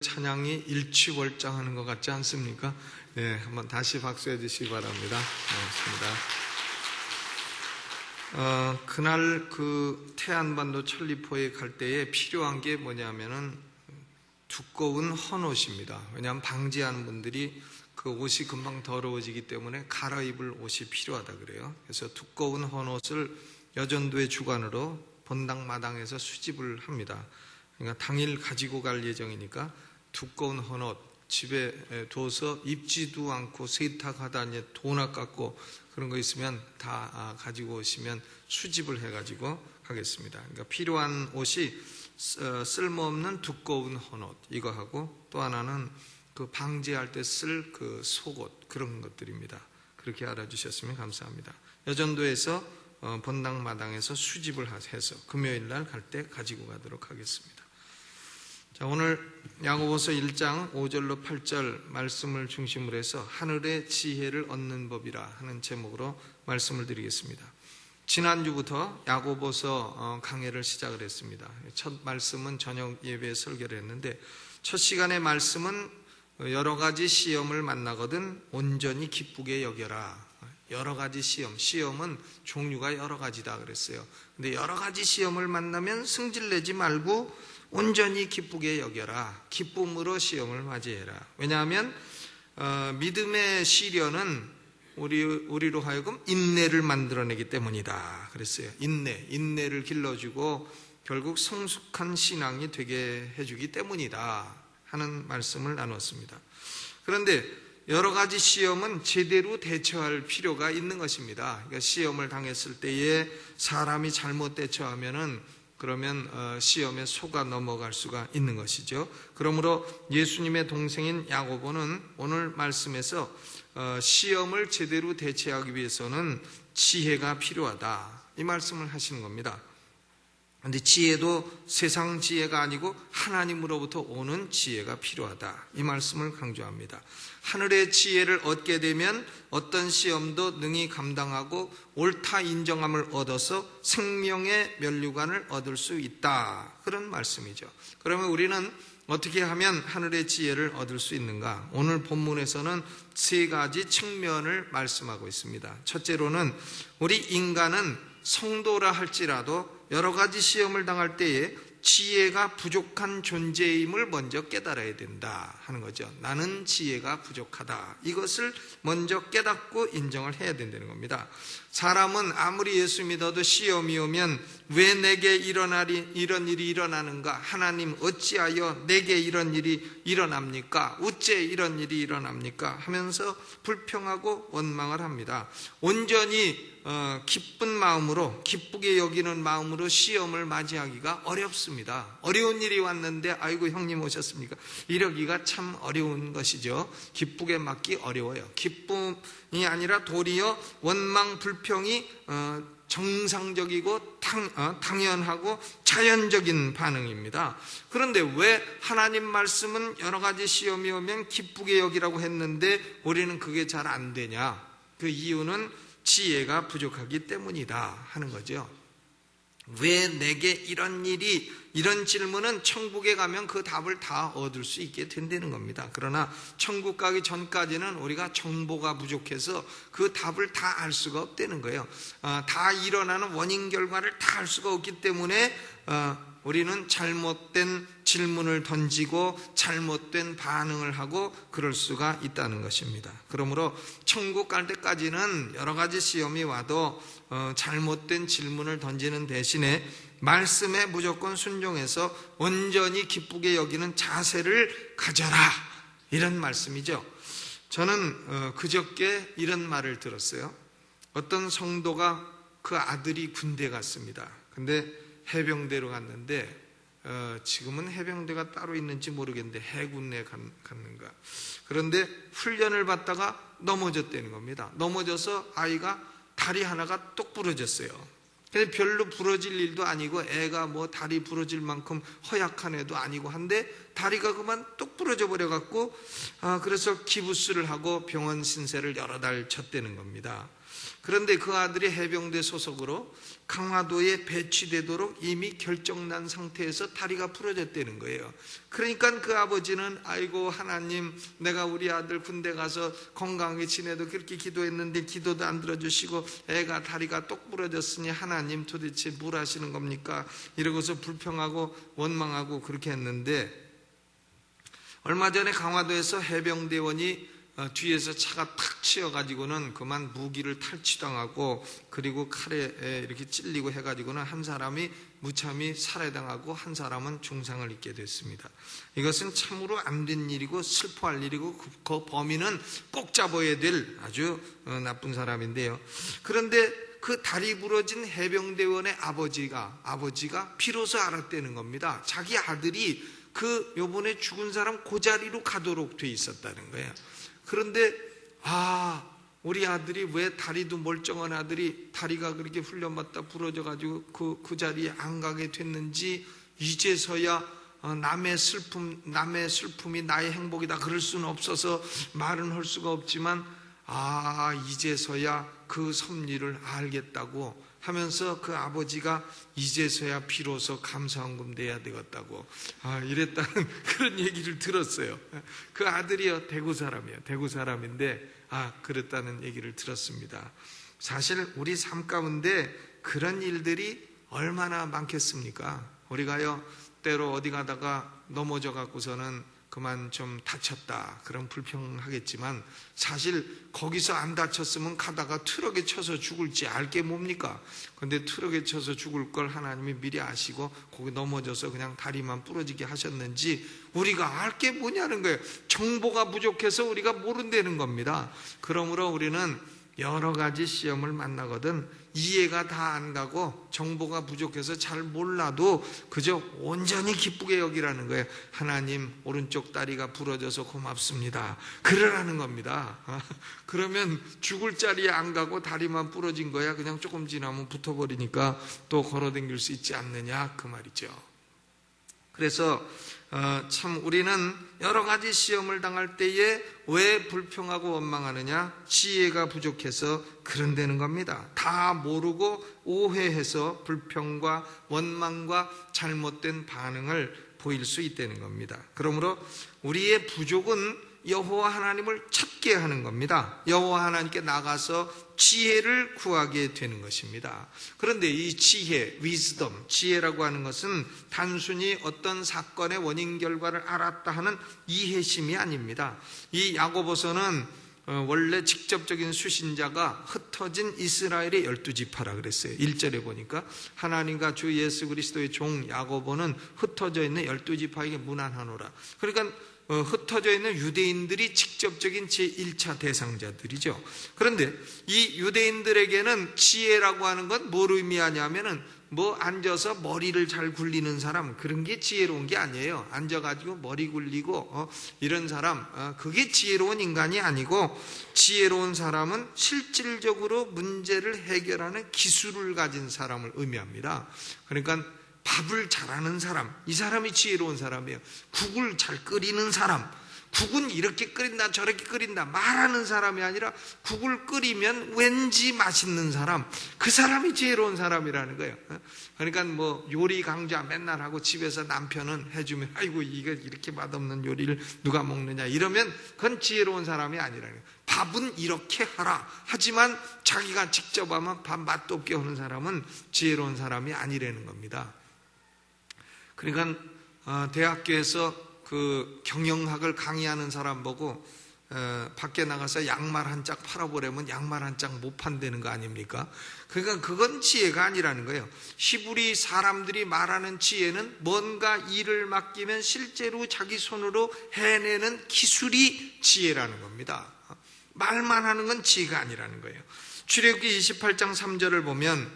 찬양이 일취월장하는 것 같지 않습니까? 네, 한번 다시 박수해 주시기 바랍니다. 고맙습니다. 그날 그 태안반도 천리포에 갈 때에 필요한 게 뭐냐면은 두꺼운 헌옷입니다. 왜냐하면 방지하는 분들이 그 옷이 금방 더러워지기 때문에 갈아입을 옷이 필요하다 그래요. 그래서 두꺼운 헌옷을 여전도의 주관으로 본당 마당에서 수집을 합니다. 그러니까 당일 가지고 갈 예정이니까 두꺼운 헌옷 집에 둬서 입지도 않고 세탁하다 이제 돈 아깝고 그런 거 있으면 다 가지고 오시면 수집을 해가지고 가겠습니다. 그러니까 필요한 옷이 쓸모없는 두꺼운 헌옷 이거 하고 또 하나는 그 방제할 때 쓸 그 속옷 그런 것들입니다. 그렇게 알아주셨으면 감사합니다. 여전도에서 본당 마당에서 수집을 해서 금요일 날 갈 때 가지고 가도록 하겠습니다. 자, 오늘 야고보서 1장 5절로 8절 말씀을 중심으로 해서 하늘의 지혜를 얻는 법이라 하는 제목으로 말씀을 드리겠습니다. 지난주부터 야고보서 강해를 시작을 했습니다. 첫 말씀은 저녁 예배에 설교를 했는데 첫 시간의 말씀은 여러 가지 시험을 만나거든 온전히 기쁘게 여겨라. 여러 가지 시험은 종류가 여러 가지다 그랬어요. 근데 여러 가지 시험을 만나면 승질내지 말고 온전히 기쁘게 여겨라. 기쁨으로 시험을 맞이해라. 왜냐하면 믿음의 시련은 우리로 하여금 인내를 만들어내기 때문이다 그랬어요. 인내를 길러주고 결국 성숙한 신앙이 되게 해주기 때문이다 하는 말씀을 나눴습니다. 그런데 여러 가지 시험은 제대로 대처할 필요가 있는 것입니다. 그러니까 시험을 당했을 때에 사람이 잘못 대처하면은 그러면 시험에 속아 넘어갈 수가 있는 것이죠. 그러므로 예수님의 동생인 야고보는 오늘 말씀에서 시험을 제대로 대처하기 위해서는 지혜가 필요하다 이 말씀을 하시는 겁니다. 그런데 지혜도 세상 지혜가 아니고 하나님으로부터 오는 지혜가 필요하다 이 말씀을 강조합니다. 하늘의 지혜를 얻게 되면 어떤 시험도 능히 감당하고 옳다 인정함을 얻어서 생명의 면류관을 얻을 수 있다 그런 말씀이죠. 그러면 우리는 어떻게 하면 하늘의 지혜를 얻을 수 있는가? 오늘 본문에서는 세 가지 측면을 말씀하고 있습니다. 첫째로는 우리 인간은 성도라 할지라도 여러 가지 시험을 당할 때에 지혜가 부족한 존재임을 먼저 깨달아야 된다 하는 거죠. 나는 지혜가 부족하다. 이것을 먼저 깨닫고 인정을 해야 된다는 겁니다. 사람은 아무리 예수 믿어도 시험이 오면 왜 내게 이런 일이 일어나는가? 하나님 어찌하여 내게 이런 일이 일어납니까? 어째 이런 일이 일어납니까? 하면서 불평하고 원망을 합니다. 온전히 기쁜 마음으로 기쁘게 여기는 마음으로 시험을 맞이하기가 어렵습니다. 어려운 일이 왔는데 아이고 형님 오셨습니까? 이러기가 참 어려운 것이죠. 기쁘게 맞기 어려워요. 기쁨이 아니라 도리어 원망 불평이 정상적이고 당연하고 자연적인 반응입니다. 그런데 왜 하나님 말씀은 여러 가지 시험이 오면 기쁘게 여기라고 했는데 우리는 그게 잘 안 되냐? 그 이유는 지혜가 부족하기 때문이다 하는 거죠. 왜 내게 이런 질문은 천국에 가면 그 답을 다 얻을 수 있게 된다는 겁니다. 그러나 천국 가기 전까지는 우리가 정보가 부족해서 그 답을 다 알 수가 없다는 거예요. 다 일어나는 원인 결과를 다 알 수가 없기 때문에 우리는 잘못된 질문을 던지고 잘못된 반응을 하고 그럴 수가 있다는 것입니다. 그러므로 천국 갈 때까지는 여러 가지 시험이 와도 잘못된 질문을 던지는 대신에 말씀에 무조건 순종해서 온전히 기쁘게 여기는 자세를 가져라 이런 말씀이죠. 저는 그저께 이런 말을 들었어요. 어떤 성도가 그 아들이 군대 갔습니다. 근데 해병대로 갔는데 지금은 해병대가 따로 있는지 모르겠는데 해군에 갔는가. 그런데 훈련을 받다가 넘어졌다는 겁니다. 넘어져서 아이가 다리 하나가 똑 부러졌어요. 근데 별로 부러질 일도 아니고 애가 뭐 다리 부러질 만큼 허약한 애도 아니고 한데 다리가 그만 똑 부러져 버려갖고 그래서 기부스를 하고 병원 신세를 여러 달 쳤다는 겁니다. 그런데 그 아들이 해병대 소속으로 강화도에 배치되도록 이미 결정난 상태에서 다리가 부러졌다는 거예요. 그러니까 그 아버지는 아이고 하나님, 내가 우리 아들 군대 가서 건강하게 지내도 그렇게 기도했는데 기도도 안 들어주시고 애가 다리가 똑 부러졌으니 하나님 도대체 뭘 하시는 겁니까? 이러고서 불평하고 원망하고 그렇게 했는데, 얼마 전에 강화도에서 해병대원이 뒤에서 차가 탁 치여가지고는 그만 무기를 탈취당하고 그리고 칼에 이렇게 찔리고 해가지고는 한 사람이 무참히 살해당하고 한 사람은 중상을 입게 됐습니다. 이것은 참으로 안 된 일이고 슬퍼할 일이고 그 범인은 꼭 잡아야 될 아주 나쁜 사람인데요. 그런데 그 다리 부러진 해병대원의 아버지가 비로소 알았다는 겁니다. 자기 아들이 그 요번에 죽은 사람 그 자리로 가도록 돼 있었다는 거예요. 그런데 우리 아들이 왜 다리도 멀쩡한 아들이 다리가 그렇게 훈련받다 부러져가지고 그 자리에 안 가게 됐는지 이제서야 남의 슬픔이 나의 행복이다 그럴 수는 없어서 말은 할 수가 없지만 이제서야 그 섭리를 알겠다고 하면서 그 아버지가 이제서야 비로소 감사헌금 내야 되겠다고 이랬다는 그런 얘기를 들었어요. 그 아들이요 대구 사람인데 그랬다는 얘기를 들었습니다. 사실 우리 삶 가운데 그런 일들이 얼마나 많겠습니까? 우리가요 때로 어디 가다가 넘어져 갖고서는 그만 좀 다쳤다 그런 불평하겠지만 사실 거기서 안 다쳤으면 가다가 트럭에 쳐서 죽을지 알게 뭡니까? 근데 트럭에 쳐서 죽을 걸 하나님이 미리 아시고 거기 넘어져서 그냥 다리만 부러지게 하셨는지 우리가 알게 뭐냐는 거예요. 정보가 부족해서 우리가 모른다는 겁니다. 그러므로 우리는 여러 가지 시험을 만나거든 이해가 다 안 가고 정보가 부족해서 잘 몰라도 그저 온전히 기쁘게 여기라는 거예요. 하나님 오른쪽 다리가 부러져서 고맙습니다 그러라는 겁니다. 그러면 죽을 자리에 안 가고 다리만 부러진 거야 그냥 조금 지나면 붙어버리니까 또 걸어다닐 수 있지 않느냐 그 말이죠. 그래서 참 우리는 여러 가지 시험을 당할 때에 왜 불평하고 원망하느냐? 지혜가 부족해서 그런다는 겁니다. 다 모르고 오해해서 불평과 원망과 잘못된 반응을 보일 수 있다는 겁니다. 그러므로 우리의 부족은 여호와 하나님을 찾게 하는 겁니다. 여호와 하나님께 나가서 지혜를 구하게 되는 것입니다. 그런데 이 지혜, wisdom, 지혜라고 하는 것은 단순히 어떤 사건의 원인 결과를 알았다 하는 이해심이 아닙니다. 이 야고보서는 원래 직접적인 수신자가 흩어진 이스라엘의 12지파라 그랬어요. 1절에 보니까 하나님과 주 예수 그리스도의 종 야고보는 흩어져 있는 12지파에게 문안하노라. 그러니까 흩어져 있는 유대인들이 직접적인 제1차 대상자들이죠. 그런데 이 유대인들에게는 지혜라고 하는 건 뭘 의미하냐면은 앉아서 머리를 잘 굴리는 사람 그런 게 지혜로운 게 아니에요. 앉아가지고 머리 굴리고 이런 사람 그게 지혜로운 인간이 아니고 지혜로운 사람은 실질적으로 문제를 해결하는 기술을 가진 사람을 의미합니다. 그러니까 밥을 잘하는 사람, 이 사람이 지혜로운 사람이에요. 국을 잘 끓이는 사람, 국은 이렇게 끓인다 저렇게 끓인다 말하는 사람이 아니라 국을 끓이면 왠지 맛있는 사람, 그 사람이 지혜로운 사람이라는 거예요. 그러니까 요리 강좌 맨날 하고 집에서 남편은 해주면 아이고 이거 이렇게 맛없는 요리를 누가 먹느냐 이러면 그건 지혜로운 사람이 아니라는 거예요. 밥은 이렇게 하라 하지만 자기가 직접 하면 밥 맛도 없게 하는 사람은 지혜로운 사람이 아니라는 겁니다. 그러니까 대학교에서 그 경영학을 강의하는 사람 보고 밖에 나가서 양말 한 짝 팔아보려면 양말 한 짝 못 판다는 거 아닙니까? 그러니까 그건 지혜가 아니라는 거예요. 히브리 사람들이 말하는 지혜는 뭔가 일을 맡기면 실제로 자기 손으로 해내는 기술이 지혜라는 겁니다. 말만 하는 건 지혜가 아니라는 거예요. 출애굽기 28장 3절을 보면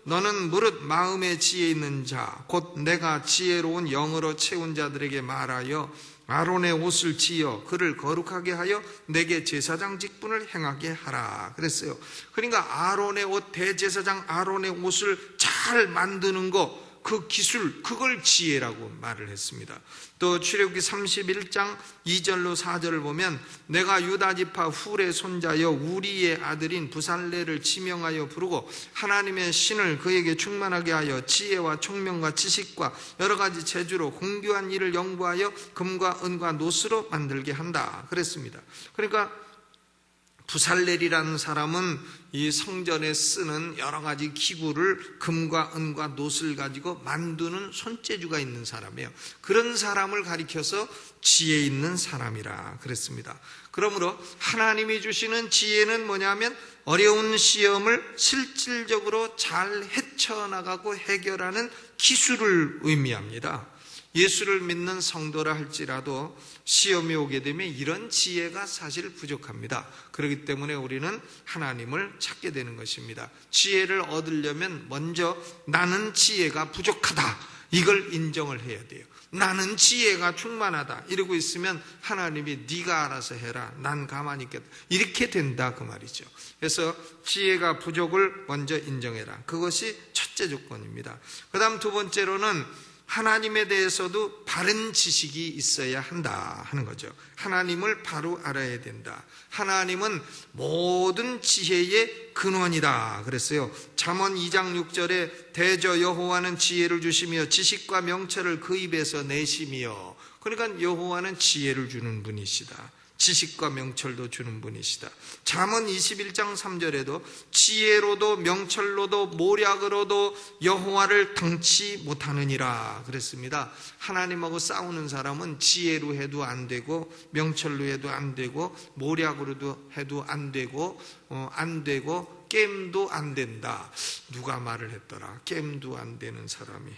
너는 무릇 마음에 지혜 있는 자 곧 내가 지혜로운 영으로 채운 자들에게 말하여 아론의 옷을 지어 그를 거룩하게 하여 내게 제사장 직분을 행하게 하라 그랬어요. 그러니까 아론의 옷, 대제사장 아론의 옷을 잘 만드는 거 그 기술, 그걸 지혜라고 말을 했습니다. 또 출애굽기 31장 2절로 4절을 보면 내가 유다지파 훌의 손자여 우리의 아들인 부살레를 지명하여 부르고 하나님의 신을 그에게 충만하게 하여 지혜와 총명과 지식과 여러 가지 재주로 공교한 일을 연구하여 금과 은과 노스로 만들게 한다 그랬습니다. 그러니까 부살렐이라는 사람은 이 성전에 쓰는 여러 가지 기구를 금과 은과 놋을 가지고 만드는 손재주가 있는 사람이에요. 그런 사람을 가리켜서 지혜 있는 사람이라 그랬습니다. 그러므로 하나님이 주시는 지혜는 뭐냐면 어려운 시험을 실질적으로 잘 헤쳐나가고 해결하는 기술을 의미합니다. 예수를 믿는 성도라 할지라도 시험이 오게 되면 이런 지혜가 사실 부족합니다. 그렇기 때문에 우리는 하나님을 찾게 되는 것입니다. 지혜를 얻으려면 먼저 나는 지혜가 부족하다, 이걸 인정을 해야 돼요. 나는 지혜가 충만하다 이러고 있으면 하나님이 네가 알아서 해라, 난 가만히 있겠다, 이렇게 된다 그 말이죠. 그래서 지혜가 부족을 먼저 인정해라, 그것이 첫째 조건입니다. 그 다음 두 번째로는 하나님에 대해서도 바른 지식이 있어야 한다 하는 거죠. 하나님을 바로 알아야 된다. 하나님은 모든 지혜의 근원이다 그랬어요. 잠언 2장 6절에 대저 여호와는 지혜를 주시며 지식과 명철을 그 입에서 내시며, 그러니까 여호와는 지혜를 주는 분이시다. 지식과 명철도 주는 분이시다. 잠언 21장 3절에도 지혜로도 명철로도 모략으로도 여호와를 당치 못하느니라 그랬습니다. 하나님하고 싸우는 사람은 지혜로 해도 안 되고 명철로 해도 안 되고 모략으로도 해도 안 되고 게임도 안 된다. 누가 말을 했더라? 게임도 안 되는 사람이.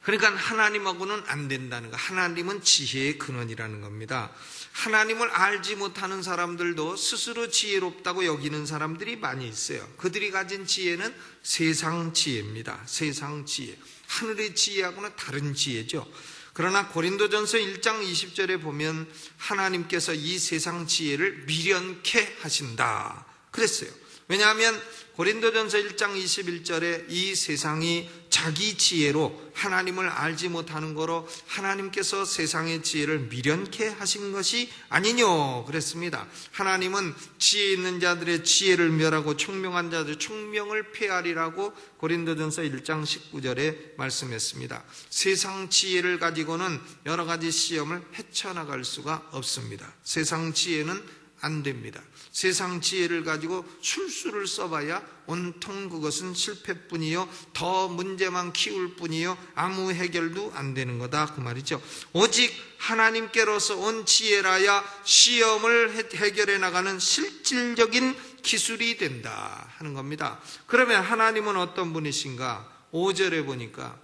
그러니까 하나님하고는 안 된다는 거. 하나님은 지혜의 근원이라는 겁니다. 하나님을 알지 못하는 사람들도 스스로 지혜롭다고 여기는 사람들이 많이 있어요. 그들이 가진 지혜는 세상 지혜입니다. 세상 지혜. 하늘의 지혜하고는 다른 지혜죠. 그러나 고린도전서 1장 20절에 보면 하나님께서 이 세상 지혜를 미련케 하신다 그랬어요. 왜냐하면 고린도전서 1장 21절에 이 세상이 자기 지혜로 하나님을 알지 못하는 거로 하나님께서 세상의 지혜를 미련케 하신 것이 아니뇨 그랬습니다. 하나님은 지혜 있는 자들의 지혜를 멸하고 총명한 자들의 총명을 폐하리라고 고린도전서 1장 19절에 말씀했습니다. 세상 지혜를 가지고는 여러 가지 시험을 헤쳐나갈 수가 없습니다. 세상 지혜는 안 됩니다. 세상 지혜를 가지고 술수를 써봐야 온통 그것은 실패뿐이요, 더 문제만 키울 뿐이요, 아무 해결도 안 되는 거다 그 말이죠. 오직 하나님께로서 온 지혜라야 시험을 해결해 나가는 실질적인 기술이 된다 하는 겁니다. 그러면 하나님은 어떤 분이신가? 5절에 보니까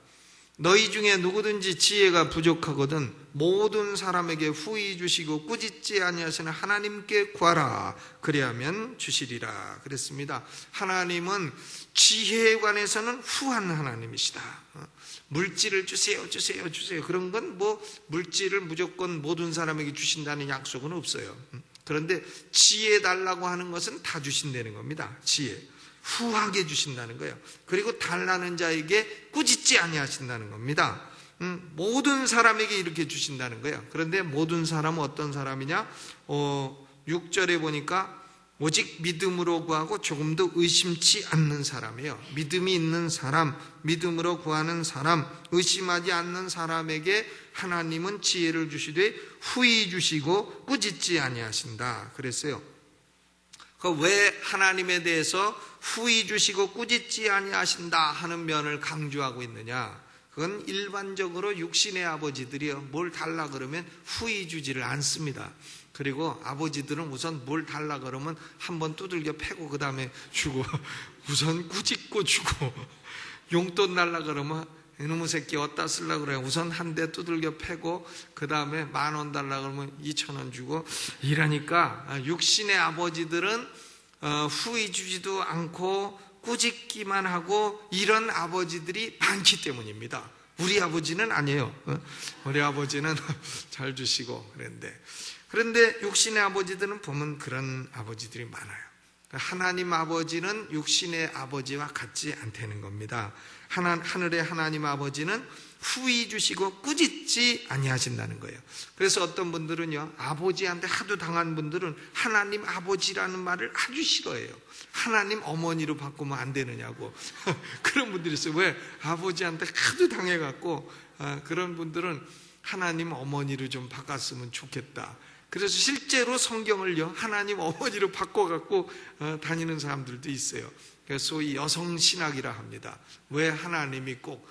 너희 중에 누구든지 지혜가 부족하거든 모든 사람에게 후히 주시고 꾸짖지 아니하시는 하나님께 구하라 그리하면 주시리라 그랬습니다. 하나님은 지혜에 관해서는 후한 하나님이시다. 물질을 주세요 그런 건 뭐 물질을 무조건 모든 사람에게 주신다는 약속은 없어요. 그런데 지혜 달라고 하는 것은 다 주신다는 겁니다. 지혜 후하게 주신다는 거예요. 그리고 달라는 자에게 꾸짖지 아니하신다는 겁니다. 모든 사람에게 이렇게 주신다는 거예요. 그런데 모든 사람은 어떤 사람이냐? 6절에 보니까 오직 믿음으로 구하고 조금도 의심치 않는 사람이에요. 믿음이 있는 사람, 믿음으로 구하는 사람, 의심하지 않는 사람에게 하나님은 지혜를 주시되 후히 주시고 꾸짖지 아니하신다 그랬어요. 왜 하나님에 대해서 후히 주시고 꾸짖지 아니하신다 하는 면을 강조하고 있느냐? 그건 일반적으로 육신의 아버지들이요, 뭘 달라 그러면 후히 주지를 않습니다. 그리고 아버지들은 우선 뭘 달라 그러면 한번 두들겨 패고 그 다음에 주고, 우선 꾸짖고 주고, 용돈 달라 그러면 이놈의 새끼 어디다 쓰려고 그래, 우선 한 대 두들겨 패고 그 다음에 10,000원 달라 그러면 2,000원 주고 이러니까 육신의 아버지들은 후히 주지도 않고 꾸짖기만 하고 이런 아버지들이 많기 때문입니다. 우리 아버지는 아니에요. 우리 아버지는 잘 주시고 그런데 육신의 아버지들은 보면 그런 아버지들이 많아요. 하나님 아버지는 육신의 아버지와 같지 않다는 겁니다. 하늘의 하나님 아버지는 후히 주시고 꾸짖지 아니하신다는 거예요. 그래서 어떤 분들은요, 아버지한테 하도 당한 분들은 하나님 아버지라는 말을 아주 싫어해요. 하나님 어머니로 바꾸면 안 되느냐고. 그런 분들이 있어요. 왜? 아버지한테 하도 당해갖고 그런 분들은 하나님 어머니로 좀 바꿨으면 좋겠다. 그래서 실제로 성경을요, 하나님 어머니로 바꿔갖고 다니는 사람들도 있어요. 그래서 소위 여성신학이라 합니다. 왜 하나님이 꼭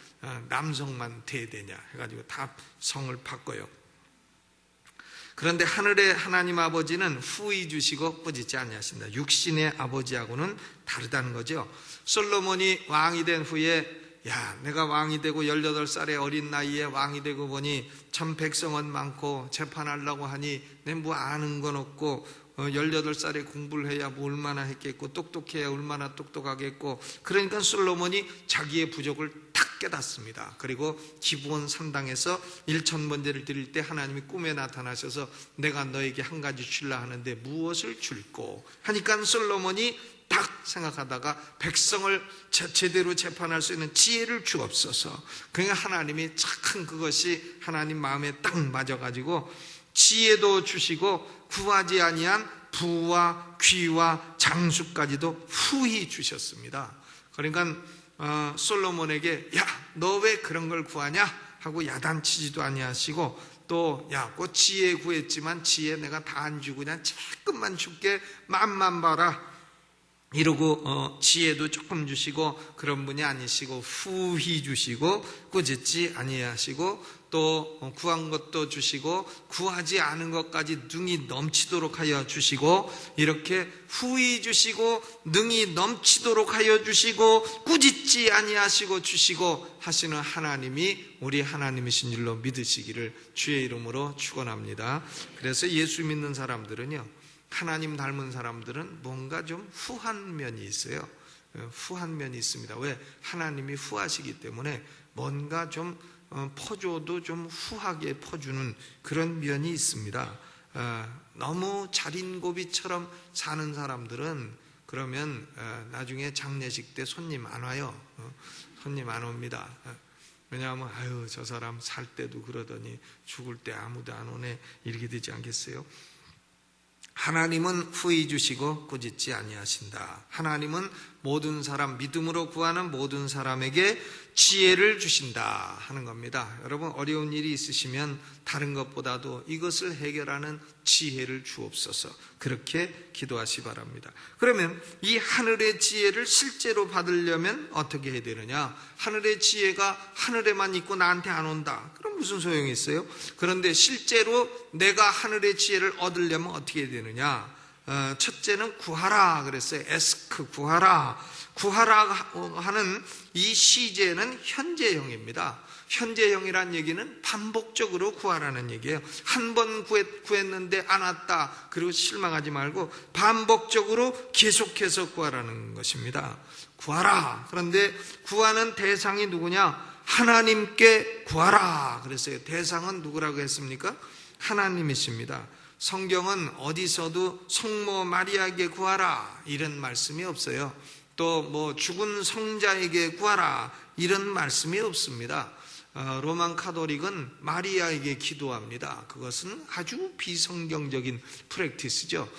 남성만 돼야 되냐 해가지고 다 성을 바꿔요. 그런데 하늘의 하나님 아버지는 후히 주시고 꾸짖지 아니하신다. 육신의 아버지하고는 다르다는 거죠. 솔로몬이 왕이 된 후에 내가 왕이 되고 18살의 어린 나이에 왕이 되고 보니 참 백성은 많고 재판하려고 하니 내 뭐 아는 건 없고 18살에 공부를 해야 뭐 얼마나 했겠고 똑똑해야 얼마나 똑똑하겠고, 그러니까 솔로몬이 자기의 부족을 딱 깨닫습니다. 그리고 기브온 산당에서 1000번제를 드릴 때 하나님이 꿈에 나타나셔서 내가 너에게 한 가지 주려 하는데 무엇을 줄꼬 하니까 솔로몬이 딱 생각하다가 백성을 제대로 재판할 수 있는 지혜를 주옵소서. 그러니까 하나님이 참 그것이 하나님 마음에 딱 맞아가지고 지혜도 주시고 구하지 아니한 부와 귀와 장수까지도 후히 주셨습니다. 그러니까 솔로몬에게 너 왜 그런 걸 구하냐 하고 야단치지도 아니하시고 또 꼭 지혜 구했지만 지혜 내가 다 안 주고 그냥 조금만 줄게 맘만 봐라 이러고 지혜도 조금 주시고 그런 분이 아니시고 후히 주시고 꾸짖지 아니하시고 또 구한 것도 주시고 구하지 않은 것까지 능히 넘치도록 하여 주시고, 이렇게 후히 주시고 능히 넘치도록 하여 주시고 꾸짖지 아니하시고 주시고 하시는 하나님이 우리 하나님이신 줄로 믿으시기를 주의 이름으로 축원합니다. 그래서 예수 믿는 사람들은요, 하나님 닮은 사람들은 뭔가 좀 후한 면이 있어요. 후한 면이 있습니다. 왜? 하나님이 후하시기 때문에 뭔가 좀 퍼줘도 좀 후하게 퍼주는 그런 면이 있습니다. 너무 자린고비처럼 사는 사람들은 그러면 나중에 장례식 때 손님 안 와요. 손님 안 옵니다. 왜냐하면 저 사람 살 때도 그러더니 죽을 때 아무도 안 오네 이렇게 되지 않겠어요? 하나님은 후히 주시고 꾸짖지 아니하신다. 하나님은 모든 사람, 믿음으로 구하는 모든 사람에게 지혜를 주신다 하는 겁니다. 여러분, 어려운 일이 있으시면 다른 것보다도 이것을 해결하는 지혜를 주옵소서, 그렇게 기도하시 바랍니다. 그러면 이 하늘의 지혜를 실제로 받으려면 어떻게 해야 되느냐? 하늘의 지혜가 하늘에만 있고 나한테 안 온다, 그럼 무슨 소용이 있어요? 그런데 실제로 내가 하늘의 지혜를 얻으려면 어떻게 해야 되느냐? 첫째는 구하라 그랬어요. 에스크, 구하라. 구하라 하는 이 시제는 현재형입니다. 현재형이란 얘기는 반복적으로 구하라는 얘기예요. 한 번 구했는데 안 왔다, 그리고 실망하지 말고 반복적으로 계속해서 구하라는 것입니다. 구하라. 그런데 구하는 대상이 누구냐? 하나님께 구하라 그랬어요. 대상은 누구라고 했습니까? 하나님이십니다. 성경은 어디서도 성모 마리아에게 구하라 이런 말씀이 없어요. 또 뭐 죽은 성자에게 구하라 이런 말씀이 없습니다. 로만 카톨릭은 마리아에게 기도합니다. 그것은 아주 비성경적인 프랙티스죠.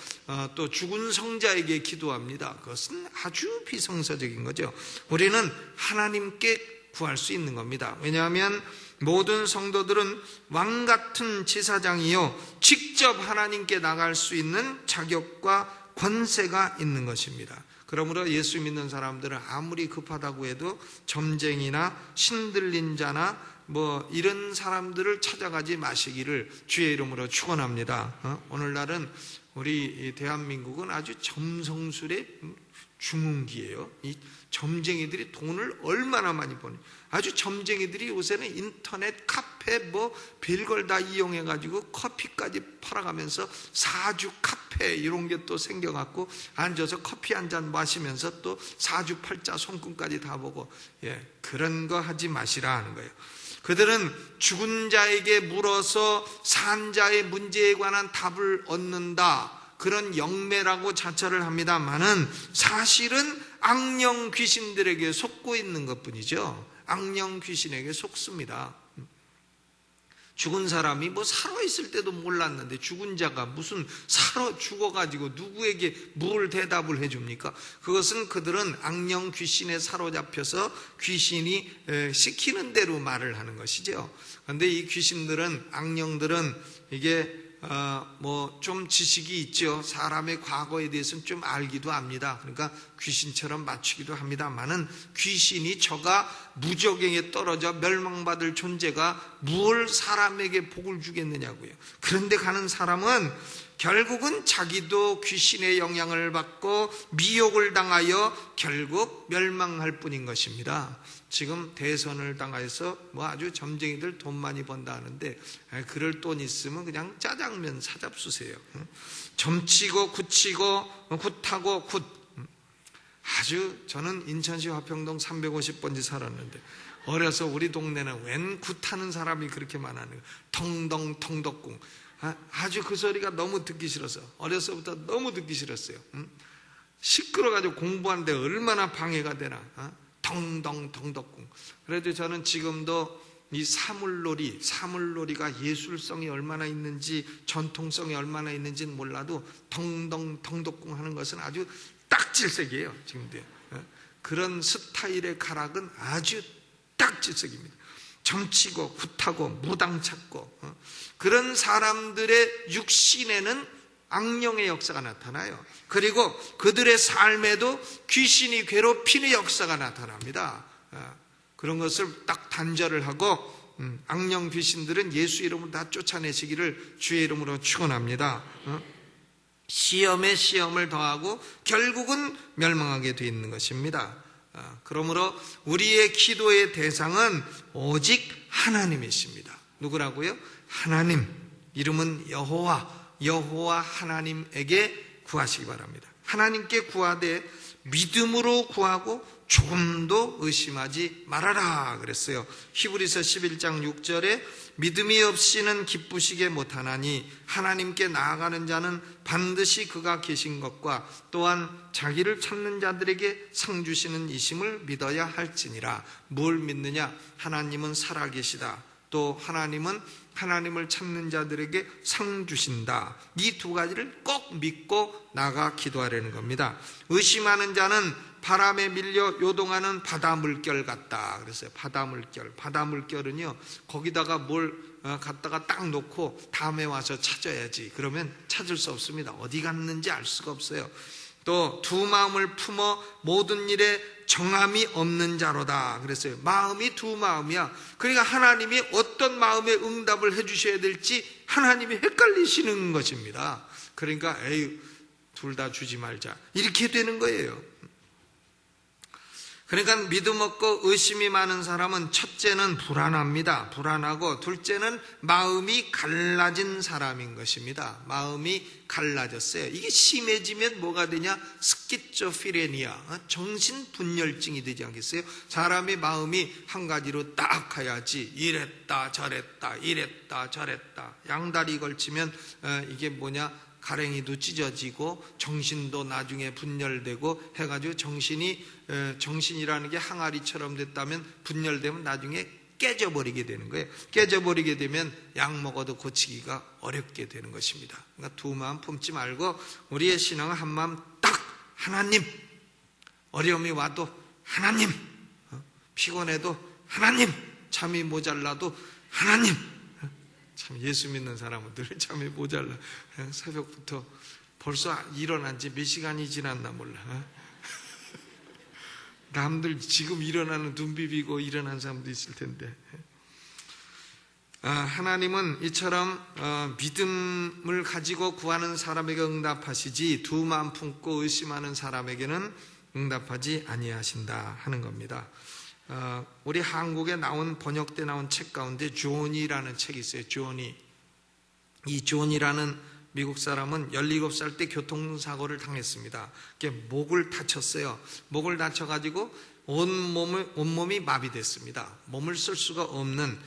또 죽은 성자에게 기도합니다. 그것은 아주 비성서적인 거죠. 우리는 하나님께 구할 수 있는 겁니다. 왜냐하면 모든 성도들은 왕같은 제사장이요 직접 하나님께 나갈 수 있는 자격과 권세가 있는 것입니다. 그러므로 예수 믿는 사람들은 아무리 급하다고 해도 점쟁이나 신들린 자나 뭐 이런 사람들을 찾아가지 마시기를 주의 이름으로 축원합니다. 오늘날은 우리 대한민국은 아주 점성술의 중흥기예요. 이 점쟁이들이 돈을 얼마나 많이 버는, 아주 점쟁이들이 요새는 인터넷, 카페 뭐 별걸 다 이용해가지고 커피까지 팔아가면서 사주 카페 이런 게 또 생겨갖고 앉아서 커피 한 잔 마시면서 또 사주팔자 손금까지 다 보고, 그런 거 하지 마시라 하는 거예요. 그들은 죽은 자에게 물어서 산 자의 문제에 관한 답을 얻는다, 그런 영매라고 자처를 합니다만은 사실은 악령 귀신들에게 속고 있는 것뿐이죠. 악령 귀신에게 속습니다. 죽은 사람이 뭐 살아있을 때도 몰랐는데 죽은 자가 무슨 죽어가지고 누구에게 뭘 대답을 해줍니까? 그것은 그들은 악령 귀신에 사로잡혀서 귀신이 시키는 대로 말을 하는 것이죠. 그런데 이 귀신들은, 악령들은 이게 뭐 좀 지식이 있죠. 사람의 과거에 대해서는 좀 알기도 합니다. 그러니까 귀신처럼 맞추기도 합니다만은 귀신이 저가 무적행에 떨어져 멸망받을 존재가 무얼 사람에게 복을 주겠느냐고요. 그런데 가는 사람은 결국은 자기도 귀신의 영향을 받고 미혹을 당하여 결국 멸망할 뿐인 것입니다. 지금 대선을 당해서 뭐 아주 점쟁이들 돈 많이 번다 하는데, 그럴 돈 있으면 그냥 짜장면 사잡수세요. 점치고 굳히고 굿하고 굿. 아주 저는 인천시 화평동 350번지 살았는데 어려서 우리 동네는 웬 굿하는 사람이 그렇게 많았는 거예요. 텅덩 텅덕궁. 아주 그 소리가 너무 듣기 싫어서 어려서부터 너무 듣기 싫었어요. 시끄러워가지고 공부하는데 얼마나 방해가 되나. 덩덩 덩덕궁. 그래도 저는 지금도 이 사물놀이가 예술성이 얼마나 있는지, 전통성이 얼마나 있는지는 몰라도 덩덩 덩덕궁 하는 것은 아주 딱질색이에요. 지금도 그런 스타일의 가락은 아주 딱질색입니다. 점치고 굿하고 무당 찾고 그런 사람들의 육신에는 악령의 역사가 나타나요. 그리고 그들의 삶에도 귀신이 괴롭히는 역사가 나타납니다. 그런 것을 딱 단절을 하고 악령 귀신들은 예수 이름으로 다 쫓아내시기를 주의 이름으로 축원합니다. 시험에 시험을 더하고 결국은 멸망하게 되어 있는 것입니다. 그러므로 우리의 기도의 대상은 오직 하나님이십니다. 누구라고요? 하나님. 이름은 여호와 하나님에게 구하시기 바랍니다. 하나님께 구하되 믿음으로 구하고 조금도 의심하지 말아라 그랬어요. 히브리서 11장 6절에 믿음이 없이는 기쁘시게 못하나니 하나님께 나아가는 자는 반드시 그가 계신 것과 또한 자기를 찾는 자들에게 상 주시는 이심을 믿어야 할지니라. 뭘 믿느냐? 하나님은 살아계시다. 또 하나님은 하나님을 찾는 자들에게 상 주신다. 이 두 가지를 꼭 믿고 나가 기도하려는 겁니다. 의심하는 자는 바람에 밀려 요동하는 바다 물결 같다 그랬어요. 바다 물결은요, 거기다가 뭘 갖다가 딱 놓고 다음에 와서 찾아야지. 그러면 찾을 수 없습니다. 어디 갔는지 알 수가 없어요. 또 두 마음을 품어 모든 일에 정함이 없는 자로다 그랬어요. 마음이 두 마음이야. 그러니까 하나님이 어떤 마음에 응답을 해주셔야 될지 하나님이 헷갈리시는 것입니다. 그러니까 둘 다 주지 말자 이렇게 되는 거예요. 그러니까 믿음 없고 의심이 많은 사람은 첫째는 불안합니다. 불안하고 둘째는 마음이 갈라진 사람인 것입니다. 마음이 갈라졌어요. 이게 심해지면 뭐가 되냐? 스키조프레니아, 정신분열증이 되지 않겠어요? 사람의 마음이 한 가지로 딱 가야지 이랬다 저랬다 이랬다 저랬다 양다리 걸치면 이게 뭐냐? 가랭이도 찢어지고 정신도 나중에 분열되고 해가지고 정신이라는 게 항아리처럼 됐다면 분열되면 나중에 깨져버리게 되는 거예요. 깨져버리게 되면 약 먹어도 고치기가 어렵게 되는 것입니다. 그러니까 두 마음 품지 말고 우리의 신앙은 한 마음 딱 하나님. 어려움이 와도 하나님. 피곤해도 하나님. 잠이 모자라도 하나님. 참 예수 믿는 사람은 늘 잠이 모자라. 새벽부터 벌써 일어난 지 몇 시간이 지났나 몰라. 남들 지금 일어나는 눈 비비고 일어난 사람도 있을 텐데. 하나님은 이처럼 믿음을 가지고 구하는 사람에게 응답하시지 두 마음 품고 의심하는 사람에게는 응답하지 아니하신다 하는 겁니다. 우리 한국에 번역돼 나온 책 가운데 존이라는 책이 있어요. 이 존이라는 미국 사람은 17살 때 교통사고를 당했습니다. 목을 다쳤어요. 목을 다쳐가지고 온몸이 마비됐습니다. 몸을 쓸 수가 없는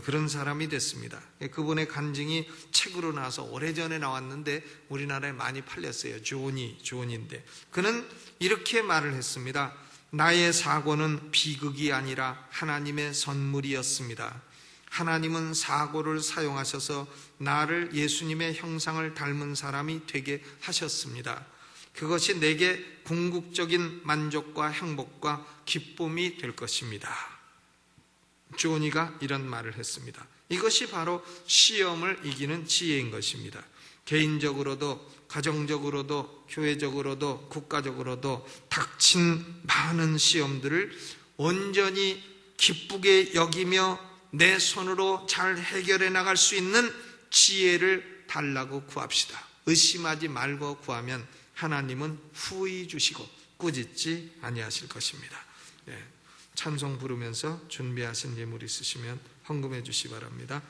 그런 사람이 됐습니다. 그분의 간증이 책으로 나와서 오래전에 나왔는데 우리나라에 많이 팔렸어요. 존인데 그는 이렇게 말을 했습니다. 나의 사고는 비극이 아니라 하나님의 선물이었습니다. 하나님은 사고를 사용하셔서 나를 예수님의 형상을 닮은 사람이 되게 하셨습니다. 그것이 내게 궁극적인 만족과 행복과 기쁨이 될 것입니다. 조니가 이런 말을 했습니다. 이것이 바로 시험을 이기는 지혜인 것입니다. 개인적으로도 가정적으로도 교회적으로도 국가적으로도 닥친 많은 시험들을 온전히 기쁘게 여기며 내 손으로 잘 해결해 나갈 수 있는 지혜를 달라고 구합시다. 의심하지 말고 구하면 하나님은 후히 주시고 꾸짖지 아니하실 것입니다. 찬송 부르면서 준비하신 예물 있으시면 헌금해 주시기 바랍니다.